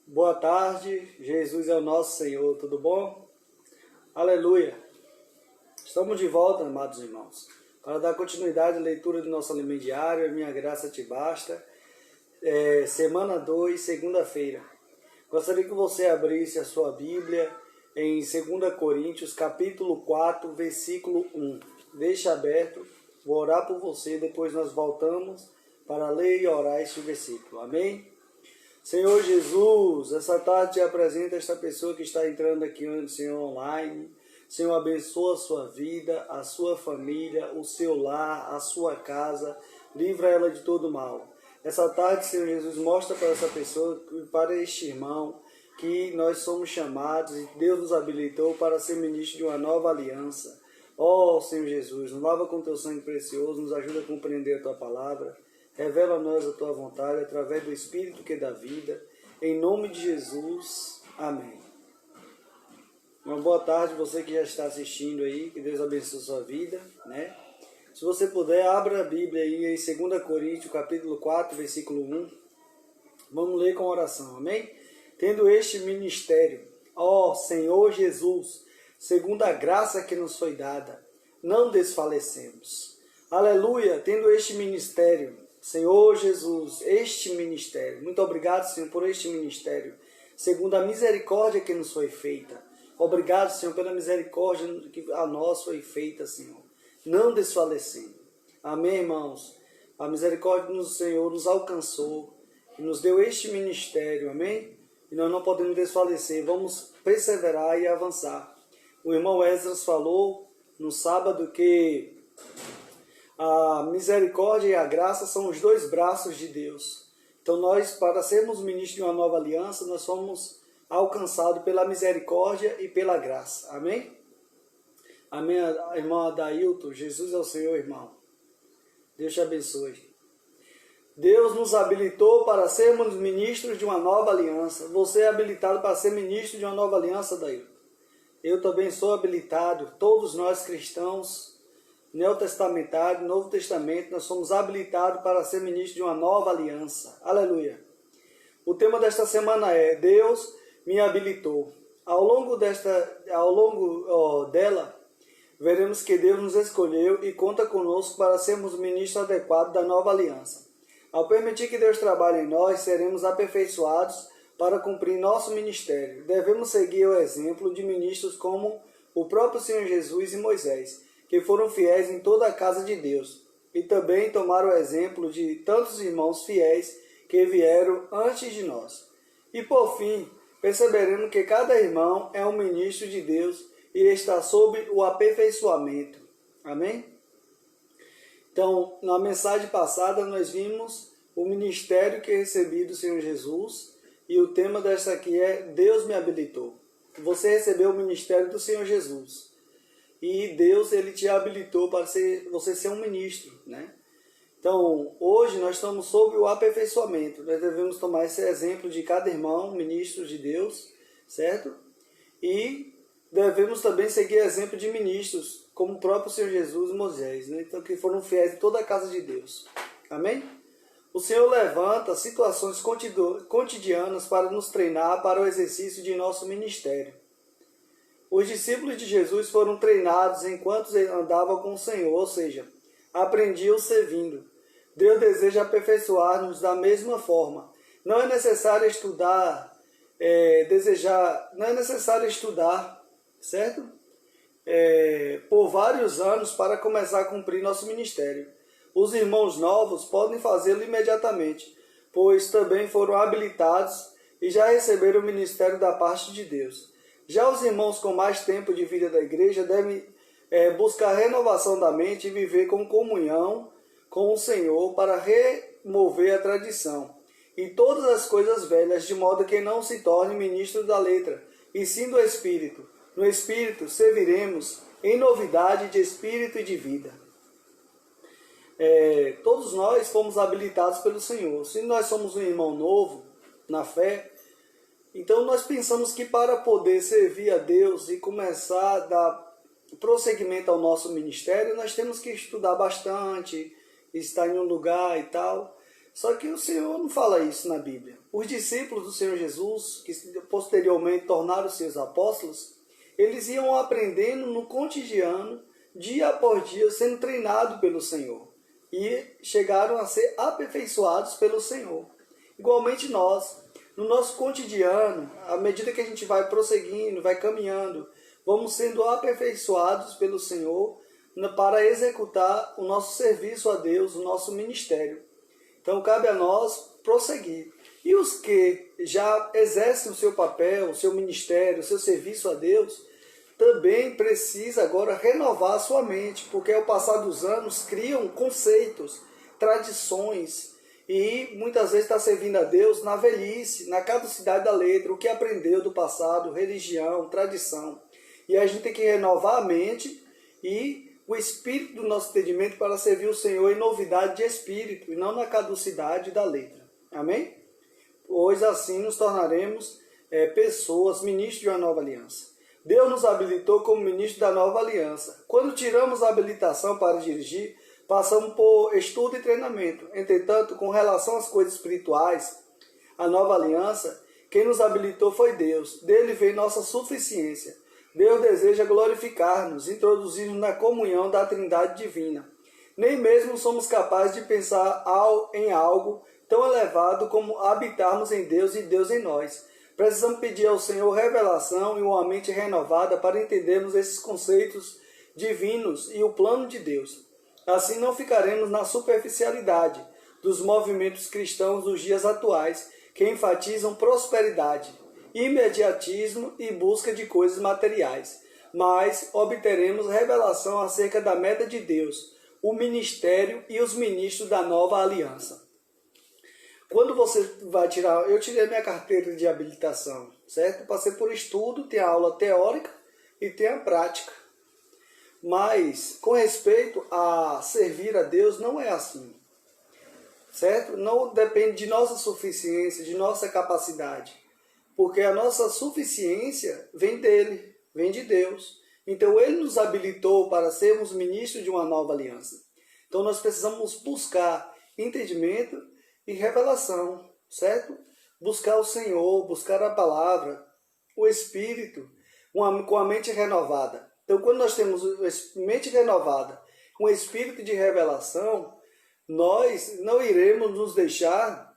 Boa tarde, Jesus é o nosso Senhor, tudo bom? Aleluia! Estamos de volta, amados irmãos, para dar continuidade à leitura do nosso alimento diário, a minha graça te basta, semana 2, segunda-feira. Gostaria que você abrisse a sua Bíblia em 2 Coríntios, capítulo 4, versículo 1. Deixa aberto, vou orar por você, depois nós voltamos para ler e orar este versículo, amém? Senhor Jesus, essa tarde te apresento esta pessoa que está entrando aqui, Senhor, online. Senhor, abençoa a sua vida, a sua família, o seu lar, a sua casa. Livra ela de todo mal. Essa tarde, Senhor Jesus, mostra para essa pessoa, para este irmão, que nós somos chamados e Deus nos habilitou para ser ministro de uma nova aliança. Ó, Senhor Jesus, nos lava com teu sangue precioso, nos ajuda a compreender a tua palavra. Revela a nós a tua vontade através do Espírito que dá vida. Em nome de Jesus. Amém. Uma boa tarde, você que já está assistindo aí. Que Deus abençoe a sua vida, né? Se você puder, abra a Bíblia aí em 2 Coríntios, capítulo 4, versículo 1. Vamos ler com oração, amém? Tendo este ministério, ó Senhor Jesus, segundo a graça que nos foi dada, não desfalecemos. Aleluia, tendo este ministério, Senhor Jesus, este ministério, muito obrigado, Senhor, por este ministério, segundo a misericórdia que nos foi feita. Obrigado, Senhor, pela misericórdia que a nós foi feita, Senhor, não desfalecendo. Amém, irmãos? A misericórdia do Senhor nos alcançou e nos deu este ministério, amém? E nós não podemos desfalecer, vamos perseverar e avançar. O irmão Esdras falou no sábado que a misericórdia e a graça são os dois braços de Deus. Então nós, para sermos ministros de uma nova aliança, nós somos alcançados pela misericórdia e pela graça. Amém? Amém, irmão Adailton. Jesus é o Senhor, irmão. Deus te abençoe. Deus nos habilitou para sermos ministros de uma nova aliança. Você é habilitado para ser ministro de uma nova aliança, Adailton. Eu também sou habilitado. Todos nós cristãos neotestamentário, Novo Testamento, nós somos habilitados para ser ministros de uma nova aliança. Aleluia. O tema desta semana é Deus me habilitou. Ao longo dela, veremos que Deus nos escolheu e conta conosco para sermos ministros adequados da nova aliança. Ao permitir que Deus trabalhe em nós, seremos aperfeiçoados para cumprir nosso ministério. Devemos seguir o exemplo de ministros como o próprio Senhor Jesus e Moisés, que foram fiéis em toda a casa de Deus, e também tomaram o exemplo de tantos irmãos fiéis que vieram antes de nós. E por fim, perceberemos que cada irmão é um ministro de Deus e está sob o aperfeiçoamento. Amém? Então, na mensagem passada, nós vimos o ministério que recebi do Senhor Jesus, e o tema desta aqui é Deus me habilitou. Você recebeu o ministério do Senhor Jesus. E Deus, ele te habilitou para você ser um ministro, né? Então, hoje nós estamos sob o aperfeiçoamento. Nós devemos tomar esse exemplo de cada irmão, ministro de Deus, certo? E devemos também seguir exemplo de ministros, como o próprio Senhor Jesus e Moisés, né? Então, que foram fiéis em toda a casa de Deus. Amém? O Senhor levanta situações cotidianas para nos treinar para o exercício de nosso ministério. Os discípulos de Jesus foram treinados enquanto andavam com o Senhor, ou seja, aprendiam servindo. Deus deseja aperfeiçoar-nos da mesma forma. Não é necessário estudar, certo? Por vários anos para começar a cumprir nosso ministério. Os irmãos novos podem fazê-lo imediatamente, pois também foram habilitados e já receberam o ministério da parte de Deus. Já os irmãos com mais tempo de vida da igreja devem buscar a renovação da mente e viver com comunhão com o Senhor para remover a tradição e todas as coisas velhas, de modo que não se torne ministro da letra, e sim do Espírito. No Espírito serviremos em novidade de espírito e de vida. Todos nós fomos habilitados pelo Senhor. Se nós somos um irmão novo na fé, então nós pensamos que para poder servir a Deus e começar a dar prosseguimento ao nosso ministério, nós temos que estudar bastante, estar em um lugar e tal. Só que o Senhor não fala isso na Bíblia. Os discípulos do Senhor Jesus, que posteriormente tornaram seus apóstolos, eles iam aprendendo no cotidiano, dia após dia, sendo treinados pelo Senhor. E chegaram a ser aperfeiçoados pelo Senhor. Igualmente nós, no nosso cotidiano, à medida que a gente vai prosseguindo, vai caminhando, vamos sendo aperfeiçoados pelo Senhor para executar o nosso serviço a Deus, o nosso ministério. Então cabe a nós prosseguir. E os que já exercem o seu papel, o seu ministério, o seu serviço a Deus, também precisa agora renovar a sua mente, porque ao passar dos anos criam conceitos, tradições, e muitas vezes está servindo a Deus na velhice, na caducidade da letra, o que aprendeu do passado, religião, tradição. E a gente tem que renovar a mente e o espírito do nosso entendimento para servir o Senhor em novidade de espírito e não na caducidade da letra. Amém? Pois assim nos tornaremos pessoas, ministros de uma nova aliança. Deus nos habilitou como ministro da nova aliança. Quando tiramos a habilitação para dirigir, passamos por estudo e treinamento. Entretanto, com relação às coisas espirituais, a nova aliança, quem nos habilitou foi Deus. Dele veio nossa suficiência. Deus deseja glorificar-nos, introduzir-nos na comunhão da Trindade Divina. Nem mesmo somos capazes de pensar em algo tão elevado como habitarmos em Deus e Deus em nós. Precisamos pedir ao Senhor revelação e uma mente renovada para entendermos esses conceitos divinos e o plano de Deus. Assim não ficaremos na superficialidade dos movimentos cristãos dos dias atuais, que enfatizam prosperidade, imediatismo e busca de coisas materiais, mas obteremos revelação acerca da meta de Deus, o ministério e os ministros da nova aliança. Quando você vai tirar... Eu tirei minha carteira de habilitação, certo? Passei por estudo, tem a aula teórica e tem a prática. Mas, com respeito a servir a Deus, não é assim, certo? Não depende de nossa suficiência, de nossa capacidade. Porque a nossa suficiência vem dele, vem de Deus. Então ele nos habilitou para sermos ministros de uma nova aliança. Então nós precisamos buscar entendimento e revelação, certo? Buscar o Senhor, buscar a palavra, o Espírito, com a mente renovada. Então quando nós temos mente renovada, com o Espírito de revelação, nós não iremos nos deixar...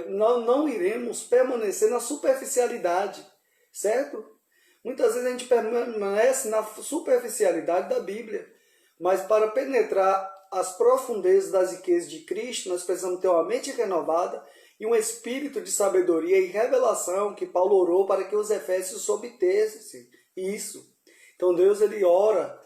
não iremos permanecer na superficialidade, certo? Muitas vezes a gente permanece na superficialidade da Bíblia, mas para penetrar as profundezas das riquezas de Cristo, nós precisamos ter uma mente renovada e um espírito de sabedoria e revelação que Paulo orou para que os efésios obtessem isso. Então Deus, ele ora,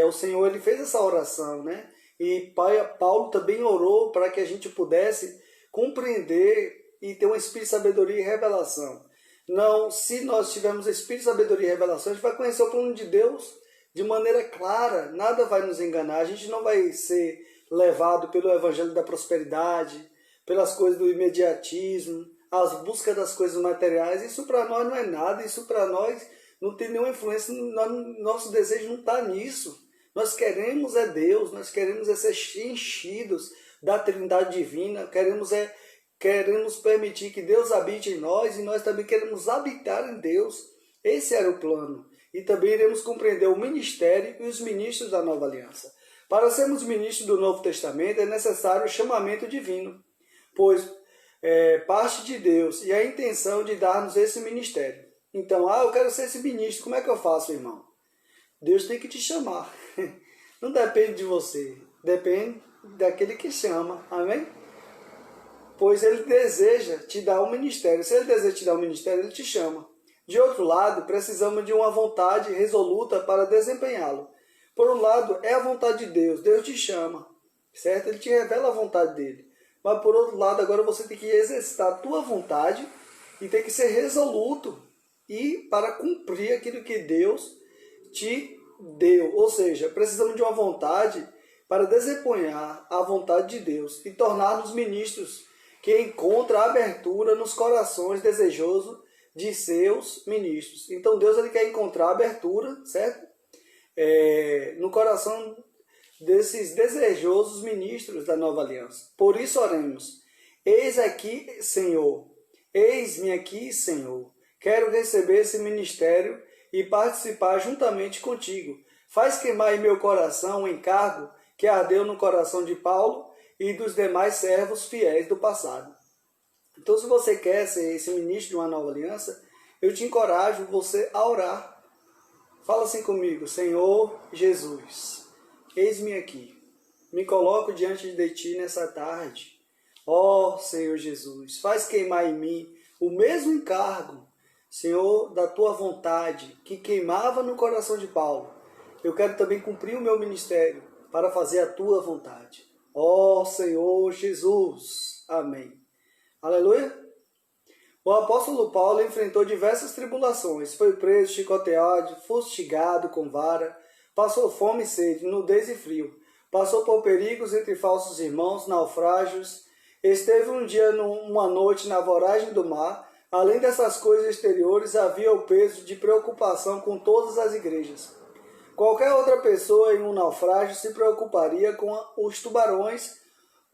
o Senhor, ele fez essa oração, né? E Paulo também orou para que a gente pudesse compreender e ter um espírito de sabedoria e revelação. Não, se nós tivermos espírito de sabedoria e revelação, a gente vai conhecer o plano de Deus de maneira clara, nada vai nos enganar, a gente não vai ser levado pelo evangelho da prosperidade, pelas coisas do imediatismo, as buscas das coisas materiais. Isso para nós não é nada, isso para nós não tem nenhuma influência, nosso desejo não está nisso. Nós queremos Deus, nós queremos ser enchidos da Trindade Divina, queremos permitir que Deus habite em nós e nós também queremos habitar em Deus. Esse era o plano. E também iremos compreender o ministério e os ministros da nova aliança. Para sermos ministros do Novo Testamento é necessário o chamamento divino, pois parte de Deus e a intenção de dar-nos esse ministério. Então, eu quero ser esse ministro, como é que eu faço, irmão? Deus tem que te chamar. Não depende de você, depende daquele que chama, amém? Pois ele deseja te dar um ministério. Se ele deseja te dar um ministério, ele te chama. De outro lado, precisamos de uma vontade resoluta para desempenhá-lo. Por um lado, é a vontade de Deus. Deus te chama, certo? Ele te revela a vontade dele. Mas por outro lado, agora você tem que exercitar a tua vontade e tem que ser resoluto e para cumprir aquilo que Deus te deu. Ou seja, precisamos de uma vontade para desempenhar a vontade de Deus e tornar-nos ministros que encontram abertura nos corações desejosos de seus ministros. Então Deus, ele quer encontrar abertura, certo? No coração desses desejosos ministros da nova aliança. Por isso oremos: eis aqui, Senhor, eis-me aqui, Senhor. Quero receber esse ministério e participar juntamente contigo. Faz queimar em meu coração o encargo que ardeu no coração de Paulo e dos demais servos fiéis do passado. Então, se você quer ser esse ministro de uma nova aliança, eu te encorajo você a orar. Fala assim comigo: Senhor Jesus, eis-me aqui. Me coloco diante de ti nessa tarde. Ó Senhor Jesus, faz queimar em mim o mesmo encargo, Senhor, da tua vontade, que queimava no coração de Paulo. Eu quero também cumprir o meu ministério para fazer a tua vontade. Ó Senhor Jesus. Amém. Aleluia. O apóstolo Paulo enfrentou diversas tribulações. Foi preso, chicoteado, fustigado com vara. Passou fome e sede, nudez e frio. Passou por perigos entre falsos irmãos, naufrágios. Esteve um dia, uma noite, na voragem do mar. Além dessas coisas exteriores, havia o peso de preocupação com todas as igrejas. Qualquer outra pessoa em um naufrágio se preocuparia com os tubarões.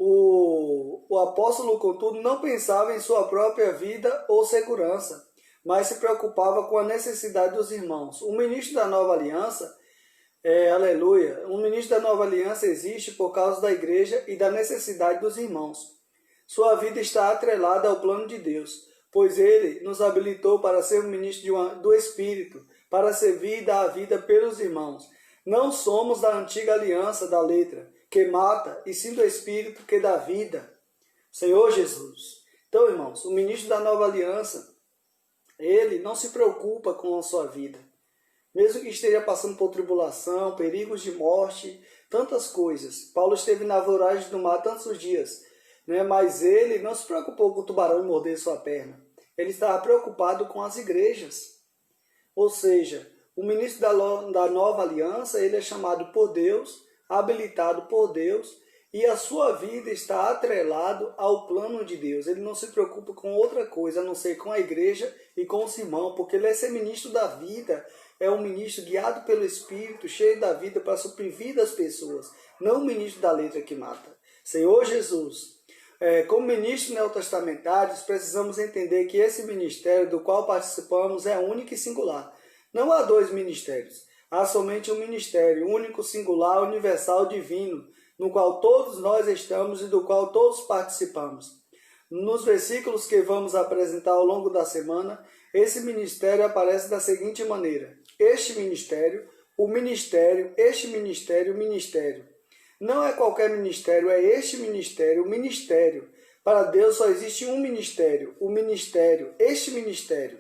O apóstolo, contudo, não pensava em sua própria vida ou segurança, mas se preocupava com a necessidade dos irmãos. O ministro da nova aliança, aleluia, o ministro da nova aliança existe por causa da igreja e da necessidade dos irmãos. Sua vida está atrelada ao plano de Deus, pois ele nos habilitou para ser um ministro do Espírito, para servir e dar a vida pelos irmãos. Não somos da antiga aliança da letra, que mata, e sim do Espírito, que dá vida. Senhor Jesus. Então, irmãos, o ministro da nova aliança, ele não se preocupa com a sua vida. Mesmo que esteja passando por tribulação, perigos de morte, tantas coisas. Paulo esteve na voragem do mar tantos dias, né? Mas ele não se preocupou com o tubarão e morder sua perna. Ele estava preocupado com as igrejas. Ou seja, o ministro da nova aliança, ele é chamado por Deus, habilitado por Deus, e a sua vida está atrelado ao plano de Deus. Ele não se preocupa com outra coisa, a não ser com a igreja e com os irmãos, porque ele é ser ministro da vida, é um ministro guiado pelo Espírito, cheio da vida para suprir vida às pessoas, não um ministro da letra que mata. Senhor Jesus, como ministros neotestamentários, precisamos entender que esse ministério do qual participamos é único e singular. Não há dois ministérios, há somente um ministério único, singular, universal, divino, no qual todos nós estamos e do qual todos participamos. Nos versículos que vamos apresentar ao longo da semana, esse ministério aparece da seguinte maneira: este ministério, o ministério, este ministério, o ministério. Não é qualquer ministério, é este ministério, o ministério. Para Deus só existe um ministério, o ministério, este ministério.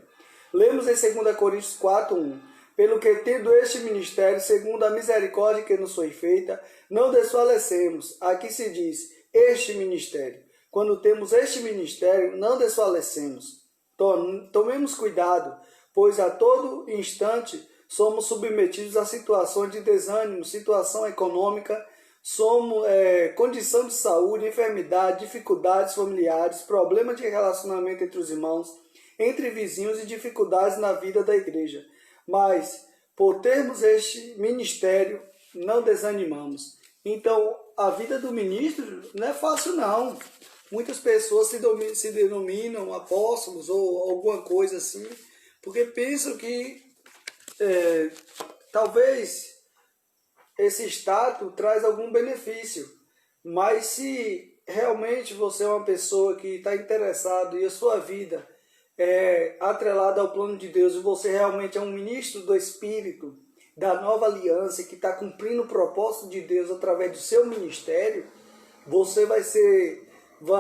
Lemos em 2 Coríntios 4:1. Pelo que, tendo este ministério, segundo a misericórdia que nos foi feita, não desfalecemos. Aqui se diz, este ministério. Quando temos este ministério, não desfalecemos. Tomemos cuidado, pois a todo instante somos submetidos a situações de desânimo, situação econômica, condição de saúde, enfermidade, dificuldades familiares, problemas de relacionamento entre os irmãos, entre vizinhos e dificuldades na vida da igreja. Mas, por termos este ministério, não desanimamos. Então, a vida do ministro não é fácil, não. Muitas pessoas se denominam apóstolos ou alguma coisa assim, porque pensam que talvez esse status traz algum benefício. Mas se realmente você é uma pessoa que está interessado e a sua vida atrelado ao plano de Deus, e você realmente é um ministro do Espírito, da nova aliança, que está cumprindo o propósito de Deus através do seu ministério, você vai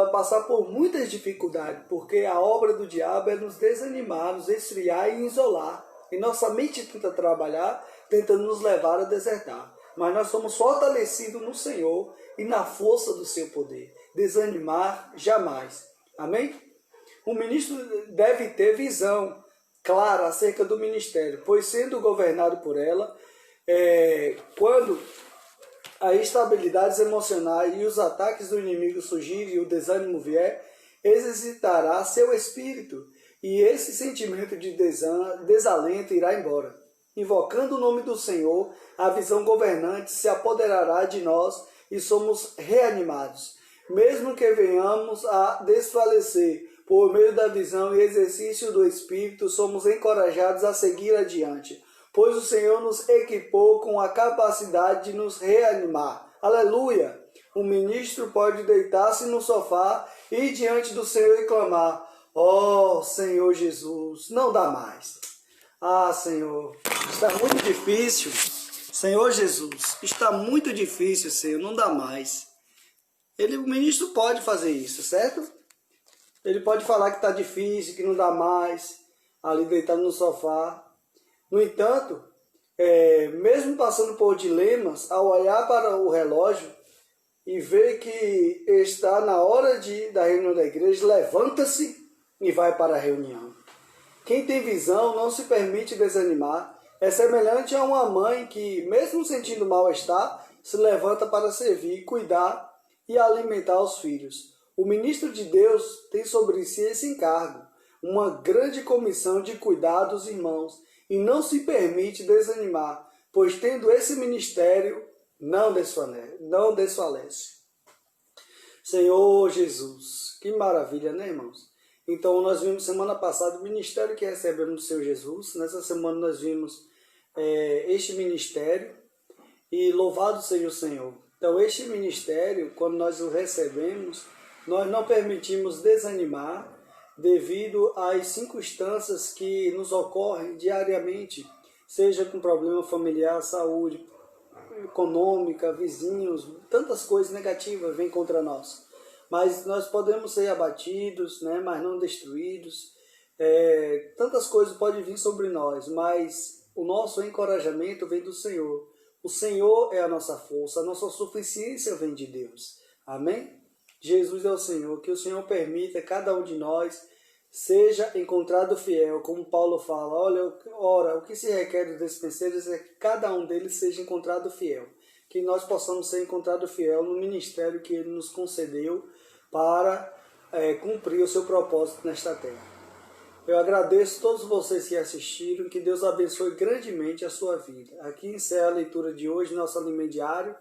passar por muitas dificuldades, porque a obra do diabo é nos desanimar, nos esfriar e isolar. E nossa mente tenta trabalhar, tentando nos levar a desertar. Mas nós somos fortalecidos no Senhor e na força do seu poder. Desanimar jamais. Amém? O ministro deve ter visão clara acerca do ministério, pois sendo governado por ela, quando as instabilidades emocionais e os ataques do inimigo surgirem e o desânimo vier, exercitará seu espírito e esse sentimento de desalento irá embora. invocando o nome do Senhor, a visão governante se apoderará de nós e somos reanimados. Mesmo que venhamos a desfalecer por meio da visão e exercício do Espírito, somos encorajados a seguir adiante, pois o Senhor nos equipou com a capacidade de nos reanimar. Aleluia! O ministro pode deitar-se no sofá e ir diante do Senhor e clamar: ó Senhor Jesus, não dá mais. Ah, Senhor, está muito difícil. Senhor Jesus, está muito difícil, Senhor, não dá mais. O ministro pode fazer isso, certo? Ele pode falar que está difícil, que não dá mais, ali deitado no sofá. No entanto, mesmo passando por dilemas, ao olhar para o relógio e ver que está na hora da reunião da igreja, levanta-se e vai para a reunião. Quem tem visão não se permite desanimar. É semelhante a uma mãe que, mesmo sentindo mal-estar, se levanta para servir, cuidar e alimentar os filhos. O ministro de Deus tem sobre si esse encargo, uma grande comissão de cuidar dos irmãos, e não se permite desanimar, pois tendo esse ministério, não desfalece. Senhor Jesus, que maravilha, né, irmãos? Então, nós vimos semana passada o ministério que recebemos do Senhor Jesus. Nessa semana nós vimos este ministério, e louvado seja o Senhor. Então, este ministério, quando nós o recebemos, nós não permitimos desanimar devido às circunstâncias que nos ocorrem diariamente, seja com problema familiar, saúde, econômica, vizinhos, tantas coisas negativas vêm contra nós. Mas nós podemos ser abatidos, né, mas não destruídos. Tantas coisas podem vir sobre nós, mas o nosso encorajamento vem do Senhor. O Senhor é a nossa força, a nossa suficiência vem de Deus. Amém? Jesus é o Senhor, que o Senhor permita cada um de nós seja encontrado fiel, como Paulo fala. Ora, o que se requer dos dispenseiros é que cada um deles seja encontrado fiel. Que nós possamos ser encontrados fiel no ministério que Ele nos concedeu para cumprir o seu propósito nesta terra. Eu agradeço a todos vocês que assistiram, que Deus abençoe grandemente a sua vida. Aqui encerra a leitura de hoje, nosso alimento diário,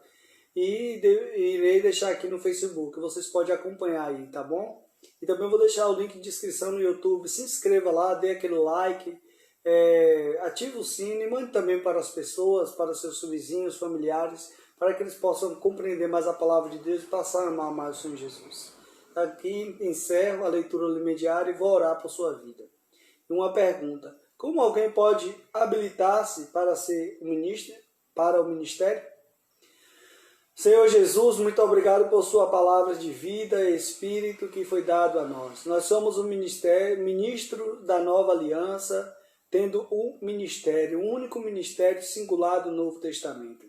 e irei deixar aqui no Facebook, vocês podem acompanhar aí, tá bom? E também vou deixar o link de inscrição no YouTube, se inscreva lá, dê aquele like, ative o sino e mande também para as pessoas, para seus vizinhos, familiares, para que eles possam compreender mais a palavra de Deus e passar a amar mais o Senhor Jesus. Aqui encerro a leitura alimento diário e vou orar por sua vida. Uma pergunta: como alguém pode habilitar-se para ser para o ministério? Senhor Jesus, muito obrigado por sua palavra de vida e espírito que foi dado a nós. Nós somos o ministro da nova aliança, tendo um ministério, um único ministério singular do Novo Testamento.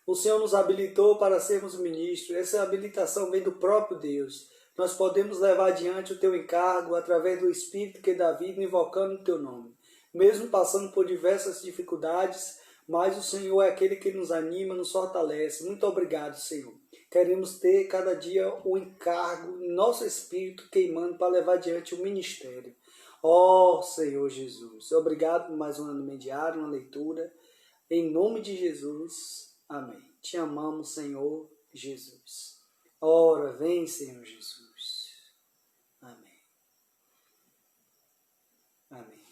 O Senhor nos habilitou para sermos ministros. Essa habilitação vem do próprio Deus. Nós podemos levar adiante o teu encargo através do Espírito que dá vida, invocando o teu nome. Mesmo passando por diversas dificuldades, mas o Senhor é aquele que nos anima, nos fortalece. Muito obrigado, Senhor. Queremos ter cada dia o encargo, nosso espírito queimando para levar adiante o ministério. Ó Senhor Jesus, obrigado por mais um ano diário, uma leitura. Em nome de Jesus, amém. Te amamos, Senhor Jesus. Ora, vem, Senhor Jesus. Amém. Amém.